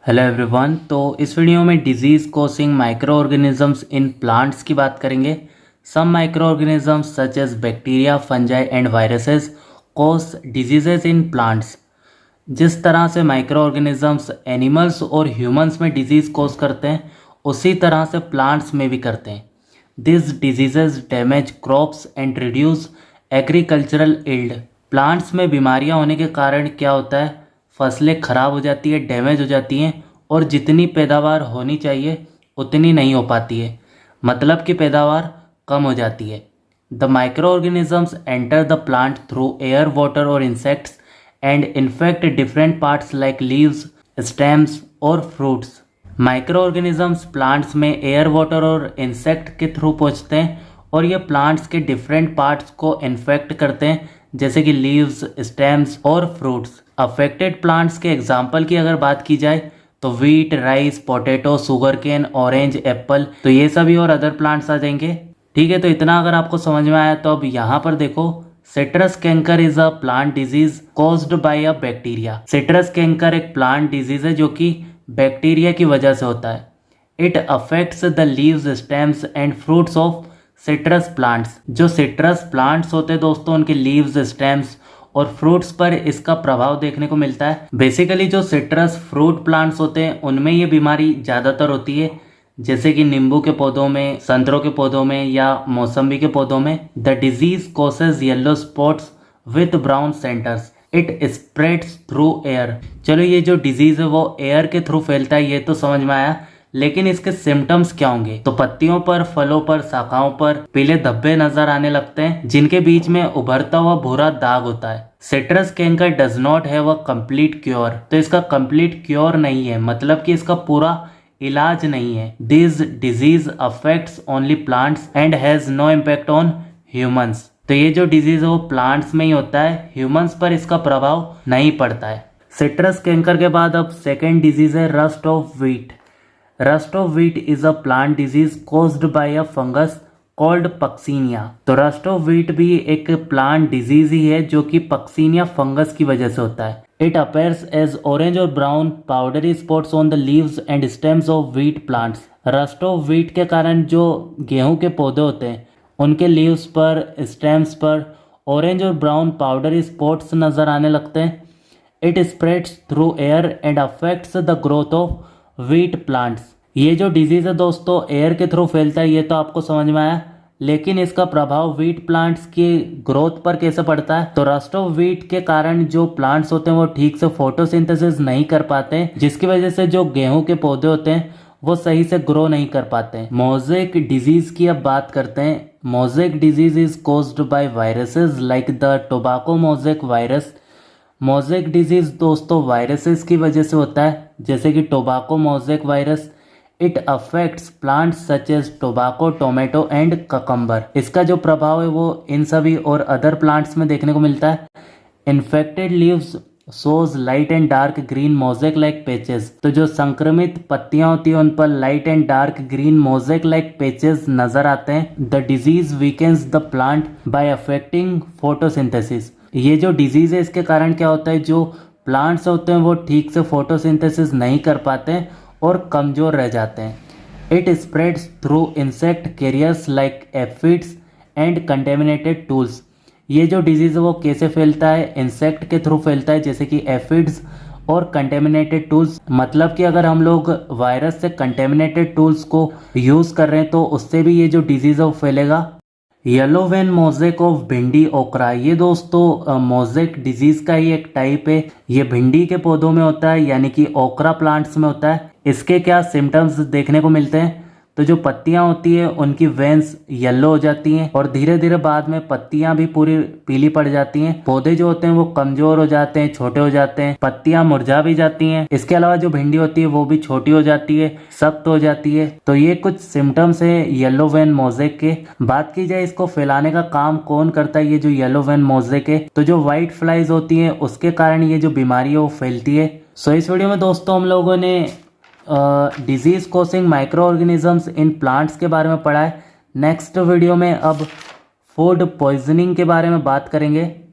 Hello everyone. तो इस video में disease causing microorganisms in plants की बात करेंगे। Some microorganisms such as bacteria, fungi and viruses cause diseases in plants. जिस तरह से माइक्रो ऑर्गेनिजम्स एनिमल्स और ह्यूमंस में डिजीज़ कॉज करते हैं, उसी तरह से प्लांट्स में भी करते हैं। This diseases damage crops and reduce agricultural yield. Plants में बीमारियां होने के कारण क्या होता है, फसलें खराब हो जाती है, डैमेज हो जाती हैं और जितनी पैदावार होनी चाहिए उतनी नहीं हो पाती है, मतलब कि पैदावार कम हो जाती है। The micro organisms enter the plant through air, water और insects and infect different parts like leaves, stems और फ्रूट्स। माइक्रो ऑर्गेनिजम्स प्लांट्स में एयर, वाटर और इंसेक्ट के थ्रू पहुंचते हैं और ये प्लांट्स के डिफरेंट पार्ट्स को इन्फेक्ट करते हैं, जैसे कि लीव्स, स्टेम्स और फ्रूट्स। अफेक्टेड प्लांट्स के एग्जाम्पल की अगर बात की जाए तो wheat, rice, potato, sugarcane, orange, apple, तो ये सभी और अदर प्लांट्स आ जाएंगे। ठीक है, तो इतना अगर आपको समझ में आया तो अब यहाँ पर देखो, citrus canker is a plant disease caused by a bacteria. Citrus canker एक प्लांट डिजीज है जो कि बैक्टीरिया की वजह से होता है। It affects the leaves, stems and fruits of citrus plants. जो सिट्रस प्लांट्स होते हैं दोस्तों, उनके लीव्स, स्टेम्स और फ्रूट्स पर इसका प्रभाव देखने को मिलता है। बेसिकली जो सिट्रस फ्रूट प्लांट्स होते हैं उनमें ये बीमारी ज़्यादातर होती है, जैसे कि नींबू के पौधों में, संतरों के पौधों में या मौसम्बी के पौधों में। The disease causes yellow spots with brown centres. It spreads through air. चलो, ये जो डिजीज है वो एयर के थ्रू फैलता है, ये तो समझ में आया, लेकिन इसके सिम्टम्स क्या होंगे? तो पत्तियों पर, फलों पर, शाखाओं पर पीले धब्बे नजर आने लगते हैं, जिनके बीच में उभरता हुआ भूरा दाग होता है। Citrus canker does not have a complete cure. तो इसका कंप्लीट क्योर नहीं है, मतलब कि इसका पूरा इलाज नहीं है। This disease affects only plants and has no impact on humans. तो ये जो डिजीज है वो प्लांट्स में ही होता है, ह्यूमंस पर इसका प्रभाव नहीं पड़ता है। सिट्रस कैंकर के बाद अब सेकेंड डिजीज है rust of wheat. Rust of wheat is a plant disease caused by a fungus called Puccinia. तो रस्ट ऑफ व्हीट भी एक प्लांट डिजीज ही है जो कि पक्सीनिया फंगस की वजह से होता है। इट अपेयर्स एज ऑरेंज और brown powdery spots on the leaves and stems of wheat plants. Rust of wheat के कारण जो गेहूं के पौधे होते हैं उनके लीव्स पर, स्टेम्स पर ऑरेंज और ब्राउन पाउडरी स्पॉट्स नजर आने लगते हैं। It spreads through air and affects the growth of wheat plants. ये जो डिजीज है दोस्तों एयर के थ्रू फैलता है, ये तो आपको समझ में आया, लेकिन इसका प्रभाव व्हीट प्लांट्स की ग्रोथ पर कैसे पड़ता है? तो रस्ट ऑफ व्हीट के कारण जो प्लांट्स होते हैं वो ठीक से फोटोसिंथेसिस नहीं कर पाते, जिसकी वजह से जो गेहूं के पौधे होते हैं वो सही से ग्रो नहीं कर पाते। मोज़ेक डिजीज की अब बात करते हैं। Mosaic disease is caused by viruses like the tobacco mosaic virus. Mosaic disease दोस्तों वायरसेस की वजह से होता है, जैसे कि tobacco mosaic virus. It affects plants such as tobacco, tomato and cucumber. इसका जो प्रभाव है वो इन सभी और अदर प्लांट्स में देखने को मिलता है। Infected leaves shows light and dark green mosaic like patches. तो जो संक्रमित पत्तियां होती हैं उन पर light and dark green mosaic like patches नजर आते हैं। The disease weakens the plant by affecting photosynthesis. ये जो डिजीज है इसके कारण क्या होता है, जो प्लांट्स होते हैं वो ठीक से फोटोसिंथेसिस नहीं कर पाते हैं और कमज़ोर रह जाते हैं। It spreads through insect carriers like aphids and contaminated tools. ये जो डिजीज़ है वो कैसे फैलता है? इंसेक्ट के थ्रू फैलता है, जैसे कि एफिड्स और कंटेमिनेटेड टूल्स। मतलब कि अगर हम लोग वायरस से कंटेमिनेटेड टूल्स को यूज़ कर रहे हैं तो उससे भी ये जो डिजीज़ है वो फैलेगा। येलो वेन मोज़ेक ऑफ भिंडी ओकरा। ये दोस्तों मोज़ेक डिजीज का ही एक टाइप है। ये भिंडी के पौधों में होता है, यानी कि ओकरा प्लांट्स में होता है। इसके क्या सिम्टम्स देखने को मिलते हैं? तो जो पत्तियां होती है उनकी वेन्स येलो हो जाती हैं और धीरे धीरे बाद में पत्तियां भी पूरी पीली पड़ जाती हैं। पौधे जो होते हैं वो कमजोर हो जाते हैं, छोटे हो जाते हैं, पत्तियां मुरझा भी जाती हैं। इसके अलावा जो भिंडी होती है वो भी छोटी हो जाती है, सख्त हो जाती है। तो ये कुछ सिम्टम्स है येलो वेन मोज़ेक के। बात की जाए इसको फैलाने का काम कौन करता है, ये जो येलो वेन मोज़ेक है, तो जो व्हाइट फ्लाइज होती है उसके कारण ये जो बीमारी है वो फैलती है। सो इस वीडियो में दोस्तों हम लोगों ने disease causing microorganisms in plants के बारे में पढ़ा है। नेक्स्ट वीडियो में अब फूड पॉइजनिंग के बारे में बात करेंगे।